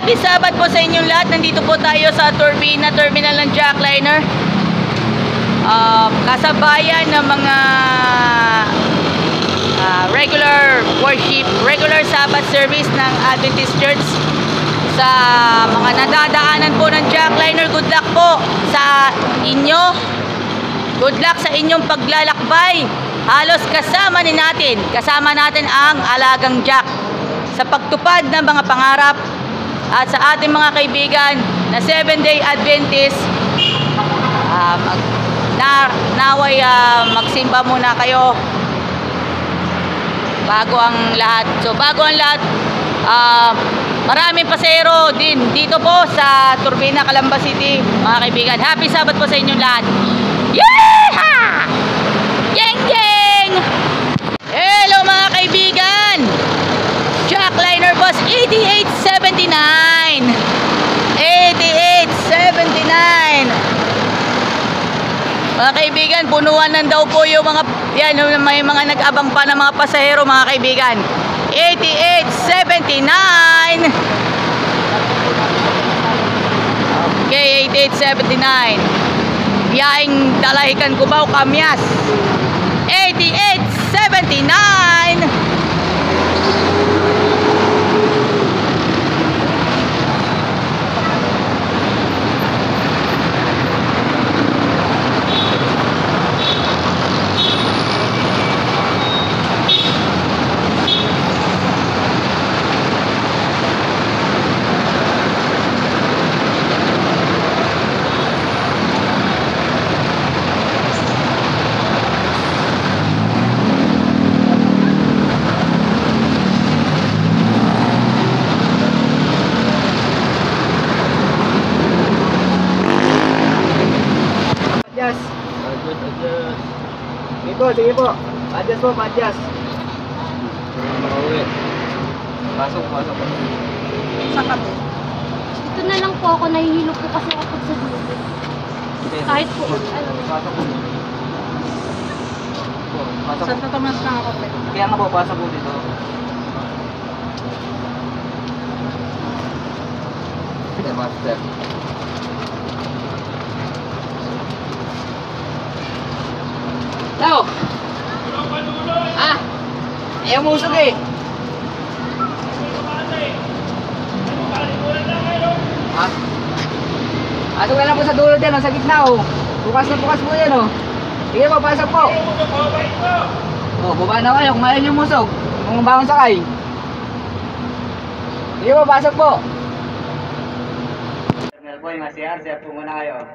Happy Sabat po sa inyong lahat. Nandito po tayo sa Turbina Terminal ng Jackliner. Kasabayan ng mga regular worship, regular Sabbath service ng Adventist Church. Sa mga nadadaanan po ng Jackliner, good luck po sa inyo. Good luck sa inyong paglalakbay. Halos kasama natin ang alagang Jack sa pagtupad ng mga pangarap. At sa ating mga kaibigan na 7-day Adventist, naway magsimba muna kayo bago ang lahat. So bago ang lahat, maraming pasahero din dito po sa Turbina, Calamba City, mga kaibigan. Happy Sabat po sa inyong lahat. Yeehaw! Yeng yeng! Hello mga kaibigan! Jackliner Bus 8879. 8879. Mga kaibigan, punuan ng daw po yung mga yan, may mga nag-abang pa ng mga pasahero, mga kaibigan. 8879. Okay, 8879. Biyahing Dalahican, Cubao, Kamyas. 8879. Sige po. Adjust po, adjust. Pasok. Saan ka po? Ito na lang po ako, nahihilo po kasi ako sa dulo. Kahit po, Pasok po. Saan tatamas na ako? Kaya nga po, pasok po dito. Okay, master. Tao! Ayaw mo usog eh! Pasok na lang po sa dulo dyan, sa gitna oh. Bukas na bukas po yan oh. Sige po, pasok po. Baba na kayo kung ayaw nyo musog. Kung bangon sakay. Sige po, pasok po. Terminal Boy, Masiar, sir po muna kayo.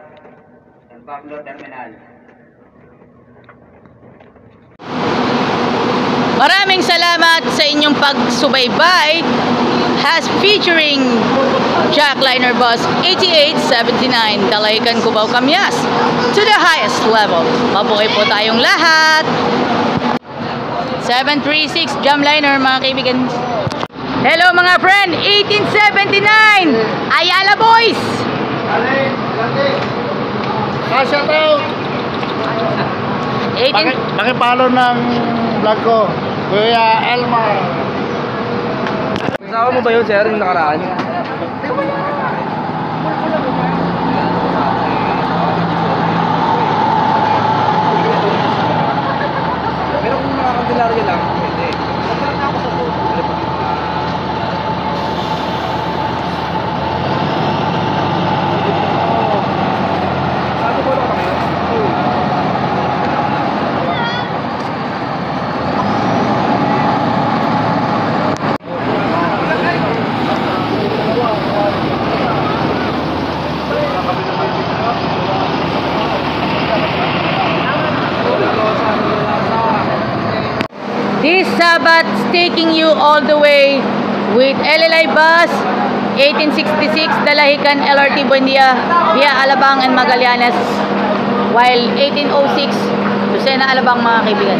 San Pablo Terminal. Maraming salamat sa inyong pagsubaybay. Has featuring Jackliner Bus 8879 Dalahican, Cubao, Kamyas to the highest level. Mabuhay po tayong lahat. 736 Jamliner, mga kaibigan. Hello mga friend, 1879 Ayala Boys. Shout out. 18 Pakipalo ng vlog ko, Kuya Elmar. Kasama mo ba yun, sir, yung nakaraan? Pero kung nakakandilaryo lang, pwede. This Sabbath taking you all the way with LLI Bus 1866 Dalahican LRT Buendia via Alabang and Magallanes, while 1806 Lucena, Alabang, mga kaibigan.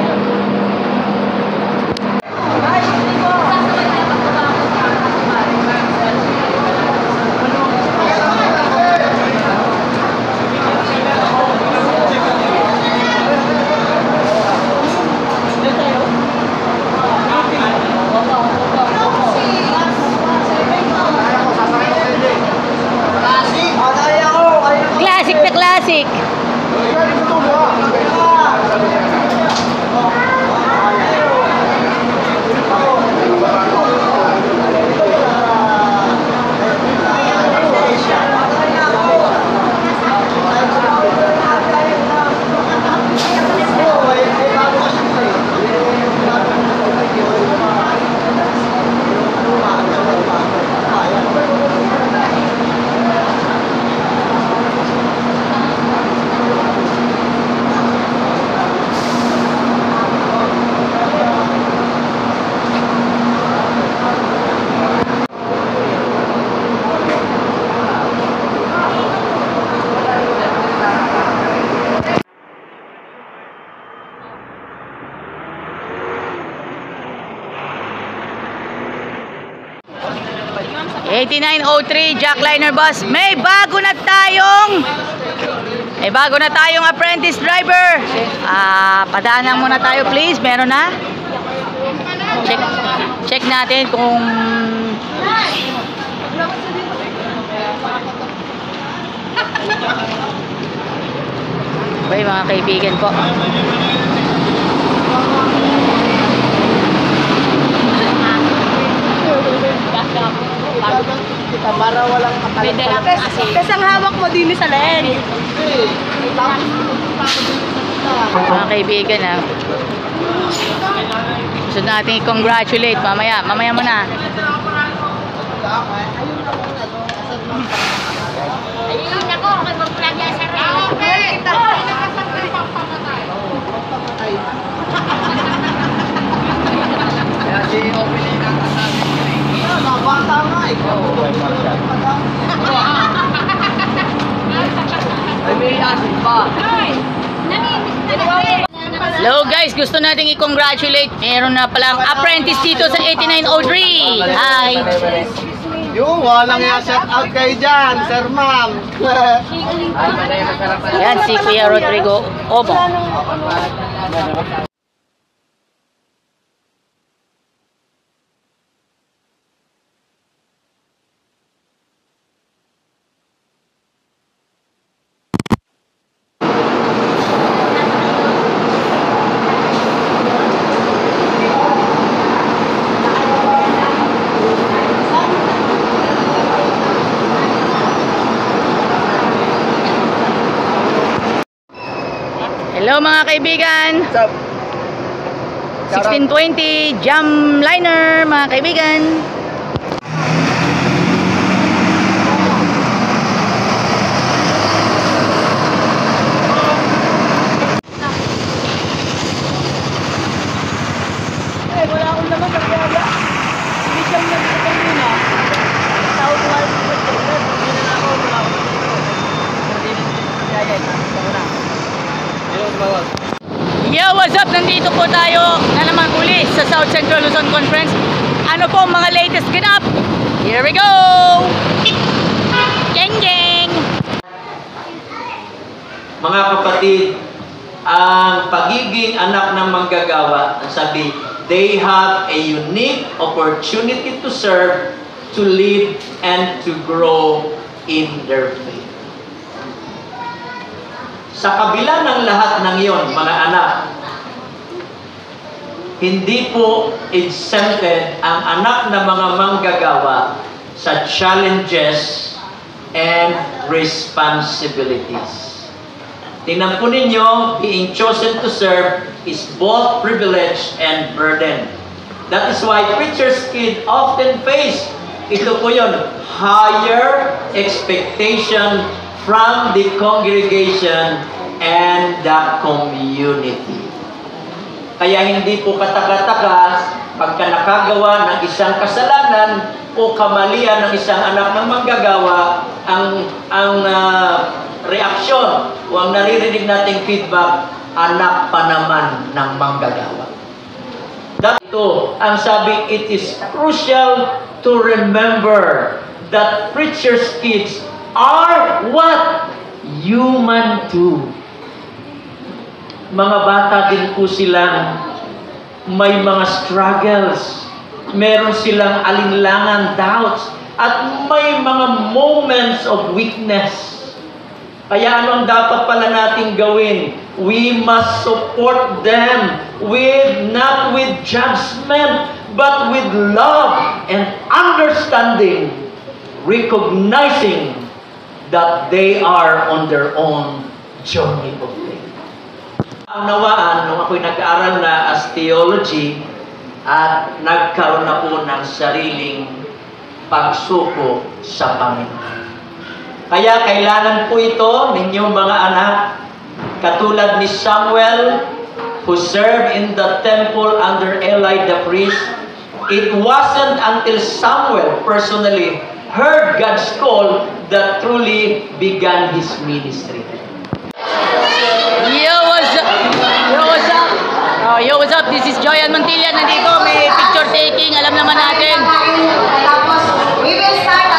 8903 Jackliner bus. May bago na tayong apprentice driver. Padaanan muna tayo please. Meron na. Check natin kung okay, mga kaibigan po. Para walang makalagpas. Kasi ang hawak mo din sa leg. Mga kaibigan gusto natin i-congratulate mamaya muna. Ayun ako, kay magplagya sa leg. Kaya si opening ang kasabi ko bata nga ay may asin pa. Hello guys, gusto nating i-congratulate. Meron na palang apprentice dito sa 8903. Hi. Yung walang shout out kayo dyan, Sir Ma'am. Yan si Kuya Rodrigo Obo. Hello mga kaibigan. 1620 Jamliner mga kaibigan. Wala akong naman sa kaya. Hindi siyang nagkakang muna. Tawag ko nga yung pagkakas. Hindi na ako wala akong Yo, what's up? Nandito po tayo na naman uli sa South Central Luzon Conference. Ano po mga latest ganap? Here we go! Geng geng! Mga kapatid, ang pagiging anak ng manggagawa, sabi, they have a unique opportunity to serve, to lead, and to grow in their faith. Sa kabila ng lahat ng iyon, mga anak, hindi po exempted ang anak ng mga manggagawa sa challenges and responsibilities. Tingnan po ninyo, being chosen to serve is both privilege and burden. That is why preacher's kid often face, ito po yun, higher expectation from the congregation and the community. Kaya hindi po katakatakas pagka nakagawa ng isang kasalanan o kamalian ng isang anak ng manggagawa, ang reaksyon o ang naririnig nating feedback, anak pa naman ng manggagawa. Ito, ang sabi, it is crucial to remember that preacher's kids are what? Human too. Mga bata din po silang may mga struggles. Meron silang alinlangan, doubts, at may mga moments of weakness. Kaya anong dapat pala natin gawin? We must support them not with judgment, but with love and understanding, recognizing that they are on their own journey of faith. Ang nawaan, nung ako'y nag-aaral na as theology at nagkaroon na po ng sariling pagsuko sa Panginoon. Kaya kailangan po ito, ninyong mga anak, katulad ni Samuel, who served in the temple under Eli the priest. It wasn't until Samuel personally heard God's call that truly began his ministry. Yo, what's up? Yo, what's up? Yo, what's up? This is Joyan Montilla. Nandito, may picture taking. Alam naman natin. Tapos, we will start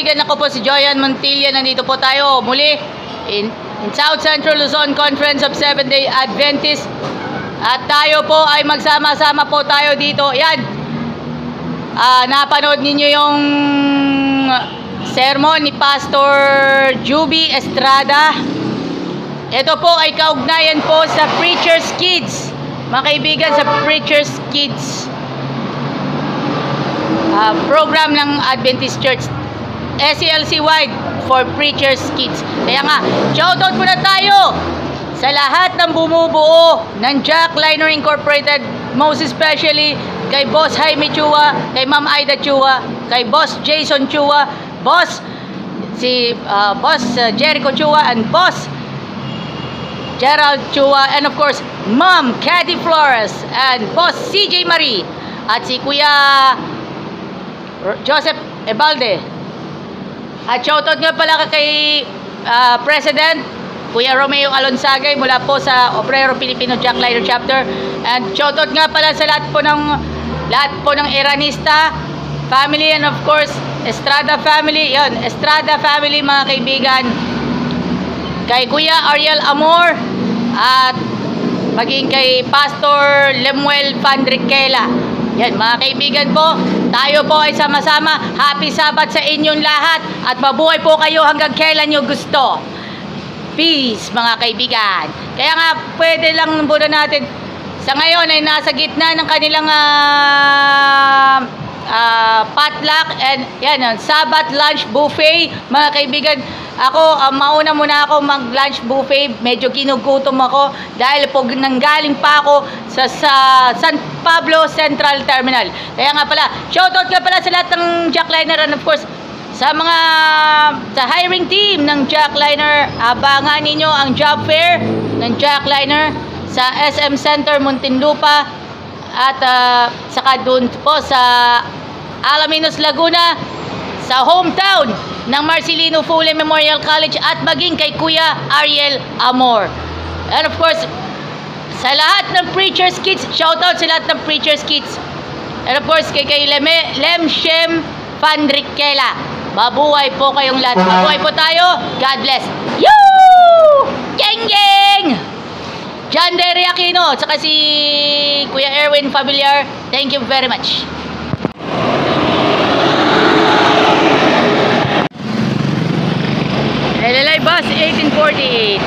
kaibigan, ako po si Joyan Montilla. Nandito po tayo muli in South Central Luzon Conference of Seventh-day Adventists. At tayo po ay magsama-sama po tayo dito. Yan. Napanood ninyo yung sermon ni Pastor Juby Estrada. Ito po ay kaugnayan po sa Preacher's Kids. Mga kaibigan, sa Preacher's Kids program ng Adventist Church, SCLC wide for Preacher's Kids. Kaya nga, shoutout muna tayo sa lahat ng bumubuo ng Jackliner Incorporated, most especially kay Boss Jaime Chua, kay Ma'am Aida Chua, kay Boss Jason Chua, Boss Jericho Chua, and Boss Gerald Chua, and of course Ma'am Cathy Flores, and Boss CJ Marie, at si Kuya Joseph Ebalde. At shoutout nga pala kay President Kuya Romeo Alonsagay mula po sa Obrero Pilipino Jackliner Chapter. And shoutout nga pala sa lahat po ng Iranista family, and of course Estrada family. Yon, Estrada family mga kaibigan. Kay Kuya Ariel Amor at maging kay Pastor Lemuel Fandriquela. Yan mga kaibigan po, tayo po ay sama-sama. Happy Sabbath sa inyong lahat at mabuhay po kayo hanggang kailan nyo gusto. Peace mga kaibigan. Kaya nga pwede lang muna natin sa ngayon ay nasa gitna ng kanilang potluck and yan, Sabbath lunch buffet mga kaibigan. Ako, mauna muna ako mag-lunch buffet. Medyo ginugutom ako dahil po nanggaling pa ako sa San Pablo Central Terminal. Kaya nga pala, shoutout nga pala sa lahat ng Jackliner, and of course sa hiring team ng Jackliner. Abangan ninyo ang job fair ng Jackliner sa SM Center Muntinlupa at saka doon po sa Alaminos, Laguna, sa hometown ng Marcelino Fule Memorial College, at maging kay Kuya Ariel Amor. And of course, sa lahat ng Preacher's Kids, shoutout sa lahat ng Preacher's Kids. And of course, kay Lem Shem Fandriquela. Mabuhay po kayong lahat. Mabuhay po tayo. God bless. Yoo! Geng geng! John Derry Aquino, saka si Kuya Erwin Familiar. Thank you very much. LLI Bus 1848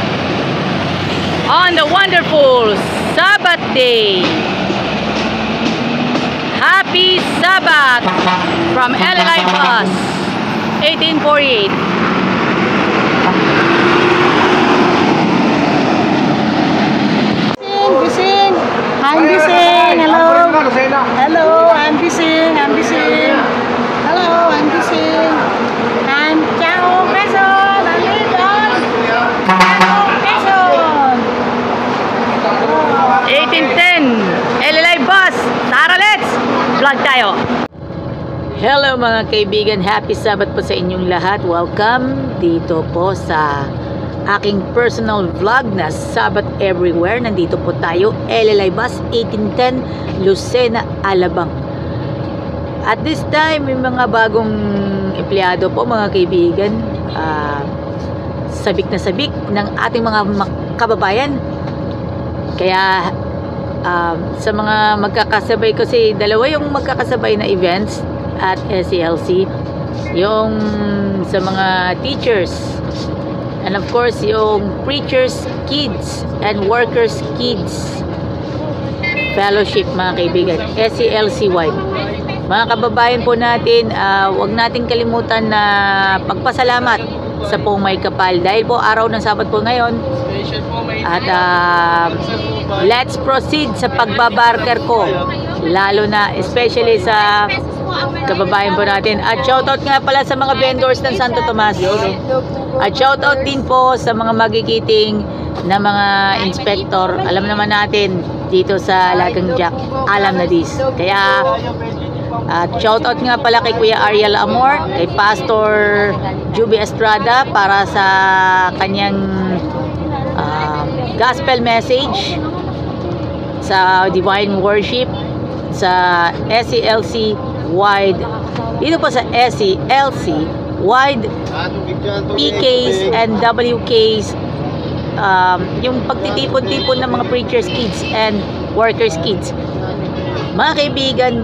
on the wonderful Sabbath day. Happy Sabbath from LLI Bus 1848. Bising. I'm Bising. Hello. Hello, I'm Bising. I'm Bising. Hello, I'm Bising. I'm Chao Quezon. I live on Chao Quezon. 1810 LLI Bus. Tara, let's vlog tayo. Hello mga kaibigan, happy Sabbath po sa inyong lahat. Welcome dito po sa aking personal vlog na Sabbath Everywhere. Nandito po tayo, LLI Bus 1810 Lucena, Alabang. At this time, may mga bagong empleyado po mga kaibigan. Sabik na sabik ng ating mga kababayan. Kaya sa mga magkakasabay, kasi dalawa yung magkakasabay na events at SCLC, yung sa mga teachers, and of course yung Preacher's Kids and Workers Kids Fellowship mga kaibigan, SCLC wide. Mga kababayan po natin, huwag nating kalimutan na pagpasalamat sa pong may kapal dahil po araw ng Sabat po ngayon. At let's proceed sa pagbabarker ko, lalo na especially sa kababayan po natin. At shoutout nga pala sa mga vendors ng Santo Tomas. At shoutout din po sa mga magigiting na mga inspector. Alam naman natin dito sa Lagang Jack, alam na this. Kaya at shoutout nga pala kay Kuya Ariel Amor, kay Pastor Juby Estrada para sa kanyang gospel message sa Divine Worship sa SCLC wide. Dito po sa SCLC wide PKs and WKs, yung pagtitipon-tipon ng mga preachers kids and workers kids. Mga kaibigan,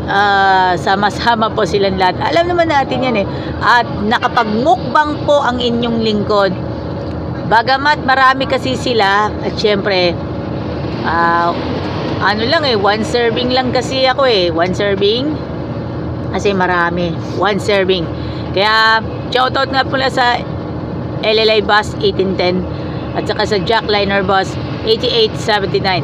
sama-sama po silang lahat. Alam naman natin yan eh. At nakapagmukbang po ang inyong lingkod. Bagamat marami kasi sila, at syempre, ano lang eh, one serving lang kasi ako eh. One serving. Kasi marami. One serving. Kaya, shoutout nga pula sa LLI Bus 1810 at saka sa Jackliner Bus 8879.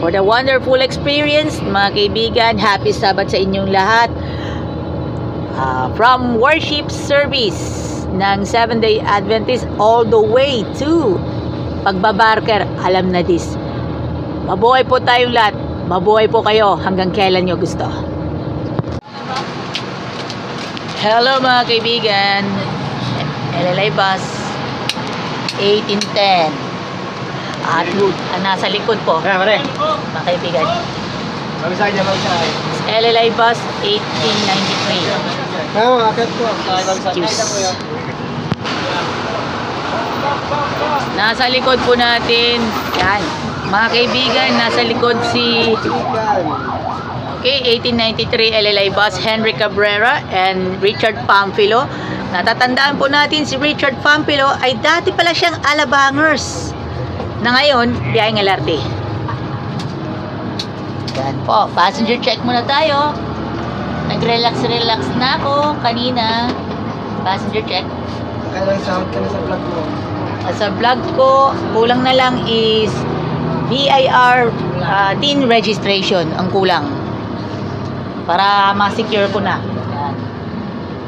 For the wonderful experience, mga kaibigan, happy Sabbath sa inyong lahat. From worship service ng Seventh-day Adventist all the way to pagbabarker, alam na this. Mabuhay po tayong lahat. Mabuhay po kayo hanggang kailan nyo gusto. Hello mga kaibigan, LLI Bus 1810 at nasa likod po mga kaibigan, LLI Bus 1893. Nasa likod po natin yan mga kaibigan, nasa likod si 1893 LLI Bus, Henry Cabrera and Richard Pamphilo. Natatandaan po natin si Richard Pamphilo ay dati pala siyang alabangers na ngayon biyaheng LRT. Yan po, passenger check muna tayo. Nag-relax na ako kanina. Passenger check. Kailang sound ka na sa vlog mo. Sa vlog ko, kulang na lang is BIR tin registration ang kulang. Para ma-secure ko na. Yan.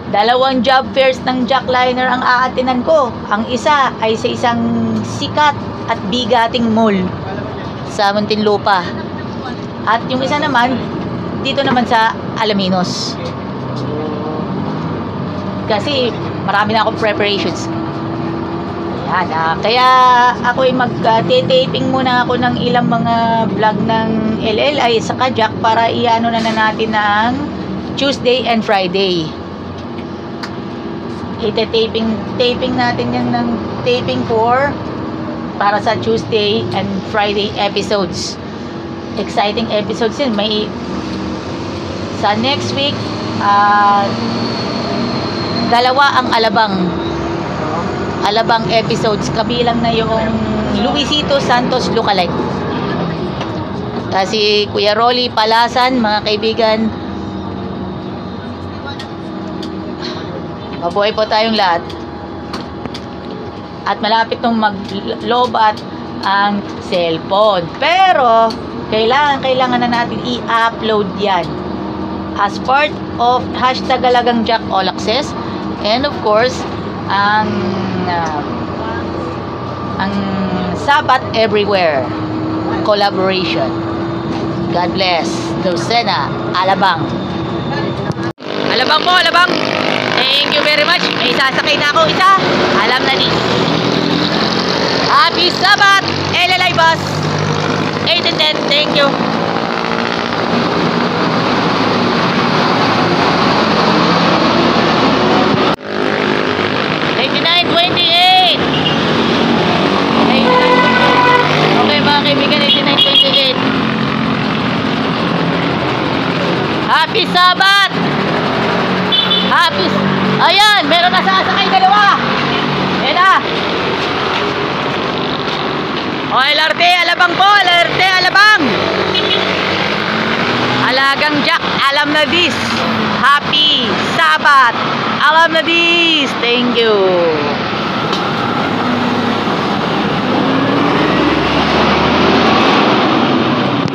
2 job fairs ng Jackliner ang aatinan ko. Ang isa ay sa isang sikat at bigating mall sa Muntinlupa. At yung isa naman, dito naman sa Alaminos. Kasi marami na akong preparations. Yan, kaya ako ay mag-taping muna ako ng ilang mga vlog ng LLI sa Jack para iano na natin ng Tuesday and Friday. Taping natin yan ng taping para sa Tuesday and Friday episodes. Exciting episodes yun. May sa next week 2 ang alabang episodes, kabilang na yung Luisito Santos lookalike. Kasi Kuya Rolly Palasan, mga kaibigan, mabuhay po tayong lahat. At malapit nung mag-lobat ang cellphone. Pero kailangan na natin i-upload yan as part of #Alagang Jack All Access, and of course ang Sabbath Everywhere collaboration. God bless. Lucena, Alabang. Alabang po, Alabang. Thank you very much. May sasakay na ako isa. Alam na ni. Happy Sabbath, LLI Bus 810. Thank you. Okay mga kaibigan, 8928. Happy Sabbath! Ayan, meron na sasakay 2. Ayan na. O, LRT, Alabang po. LRT, Alabang. Alagang Jack, alam na this. Happy Sabbath. Alam na this. Thank you.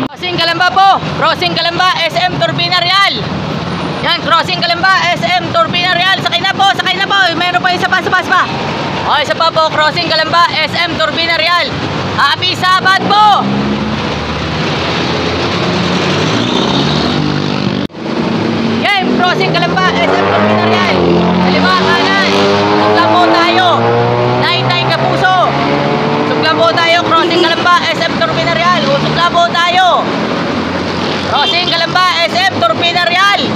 Crossing Calamba po. Crossing Calamba, SM Turbina Real. Yan, crossing Calamba, SM Turbina Real. Sakay na po, sakay na po. Meron pa isa pa. O, isa pa po, crossing Calamba, SM Turbina Real. Happy Sabbath po. Game, crossing Calamba, SM Turbina Real. Kaliwa, kanan. Sukla po tayo. 99 Kapuso. Sukla po tayo, crossing Calamba, SM Turbina Real. Sukla po tayo. Crossing Calamba, SM Turbina Real.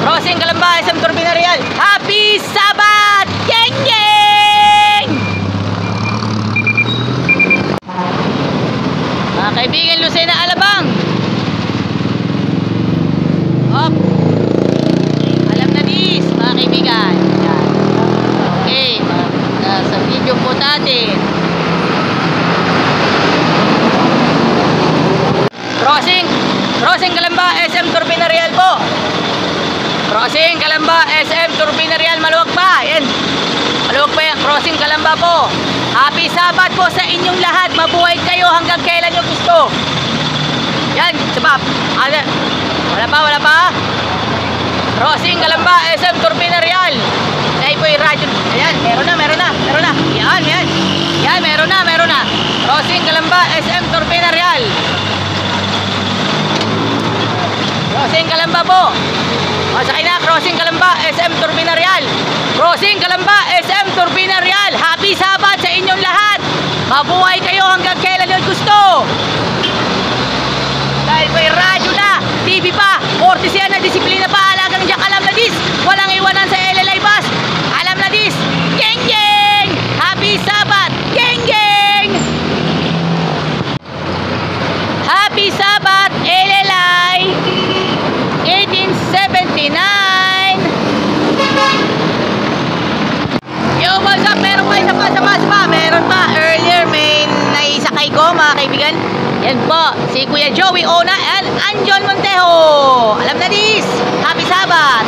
Crossing Crossing Calamba, SM Turbina Real. Happy Sabat! Geng geng! Mga kaibigan, Lucena Alabang. Up. Alam na dis, mga kaibigan. Yan. Okay, sa video po natin. Crossing Calamba, SM Turbina Real po. Crossing Calamba, SM Turbina Real. Maluwag pa. Yan. Maluwag pa yan. Crossing Calamba po. Happy Sabat po sa inyong lahat. Mabuhay kayo hanggang kailan nyo gusto. Yan. Sabab. Wala pa. Crossing Calamba, SM Turbina Real. Ay po yung radyo. Ayan. Meron na. Yan. Yan. Meron na. Crossing Calamba, SM Turbina Real. Crossing Calamba po. Masakay na. Crossing Calamba, SM Turbina Real. Crossing Calamba, SM Turbina Real. Happy Sabat sa inyong lahat. Mabuhay kayo hanggang kailan nyo gusto. Dahil may radyo na, TV pa, kortesiya na, disiplina pa, alagang Jack, alam na dis. Walang iwanan sa LLI bus. Alam na dis. Geng geng. Happy Sabat. Geng geng. Happy Sabat, LLI 1879. Yo, what's up? Meron pa isa pa. Meron pa. Earlier may naisakay ko, mga kaibigan. Yan po, si Kuya Joey Ona and Anjon Montejo. Alam na dis. Happy Sabat.